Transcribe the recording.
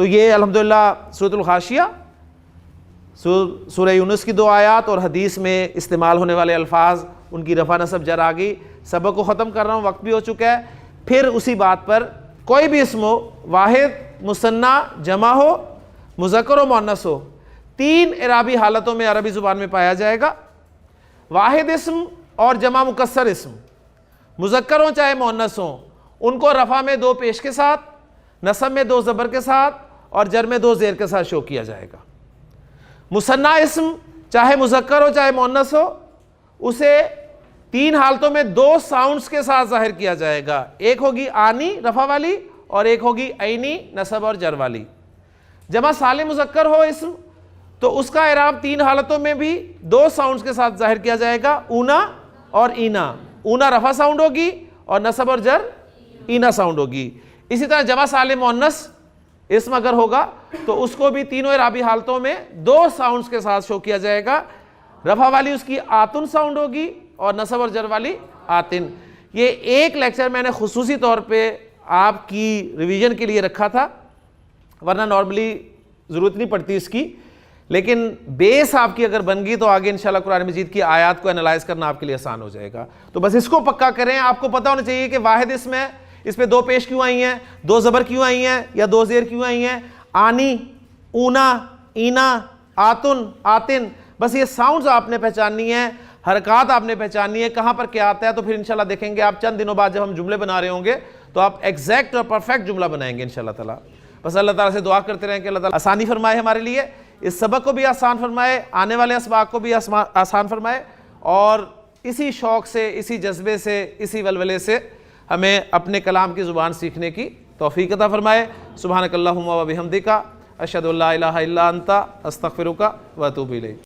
تو یہ الحمدللہ سورۃ الغاشیہ، سورہ یونس کی 2 آیات اور حدیث میں استعمال ہونے والے الفاظ، ان کی رفع نصب جر آ گئی. سبق کو ختم کر رہا ہوں، وقت بھی ہو چکا ہے. پھر اسی بات پر کوئی بھی اسم ہو، واحد، مثنیٰ، جمع ہو، مذکر و مؤنث ہو، 3 اعرابی حالتوں میں عربی زبان میں پایا جائے گا. واحد اسم اور جمع مکسر اسم، مذکر ہوں چاہے مؤنث ہوں، ان کو رفع میں 2 پیش کے ساتھ، نصب میں 2 زبر کے ساتھ اور جر میں 2 زیر کے ساتھ شو کیا جائے گا. مثنیٰ اسم چاہے مذکر ہو چاہے مؤنث ہو، اسے 3 حالتوں میں 2 ساؤنڈز کے ساتھ ظاہر کیا جائے گا. ایک ہوگی آنی رفع والی اور ایک ہوگی عینی نصب اور جر والی. جمع سالم مذکر ہو اسم تو اس کا اعراب 3 حالتوں میں بھی 2 ساؤنڈز کے ساتھ ظاہر کیا جائے گا، اونا اور اینا. اونا رفع ساؤنڈ ہوگی اور نصب اور جر اینا ساؤنڈ ہوگی. اسی طرح جمع سالم مؤنث اسم اگر ہوگا تو اس کو بھی 3 اعرابی حالتوں میں 2 ساؤنڈز کے ساتھ شو کیا جائے گا. رفع والی اس کی آتن ساؤنڈ ہوگی اور نصب اور جر والی آتن. یہ ایک لیکچر میں نے خصوصی طور پہ آپ کی ریویژن کے لیے رکھا تھا، ورنہ نارملی ضرورت نہیں پڑتی اس کی، لیکن بیس آپ کی اگر بن گئی تو آگے انشاءاللہ قرآن مجید کی آیات کو انالائز کرنا آپ کے لیے آسان ہو جائے گا. تو بس اس کو پکا کریں. آپ کو پتہ ہونا چاہیے کہ واحد اسم ہے، اس پہ 2 پیش کیوں آئی ہیں، 2 زبر کیوں آئی ہیں یا 2 زیر کیوں آئی ہیں. آنی، اونا، اینا، آتن، آتن، بس یہ ساؤنڈز آپ نے پہچاننی ہے، حرکات آپ نے پہچاننی ہے، کہاں پر کیا آتا ہے. تو پھر انشاءاللہ دیکھیں گے آپ چند دنوں بعد جب ہم جملے بنا رہے ہوں گے تو آپ ایگزیکٹ اور پرفیکٹ جملہ بنائیں گے انشاءاللہ تعالیٰ. بس اللہ تعالیٰ سے دعا کرتے رہیں کہ اللہ تعالیٰ آسانی فرمائے ہمارے لیے، اس سبق کو بھی آسان فرمائے، آنے والے اسباق کو بھی آسان فرمائے، اور اسی شوق سے، اسی جذبے سے، اسی ولولے سے ہمیں اپنے کلام کی زبان سیکھنے کی توفیق عطا فرمائے. سبحانک اللہم و بحمدک، اشہد ان لا الہ الا انت، استغفرک و اتوب الیک.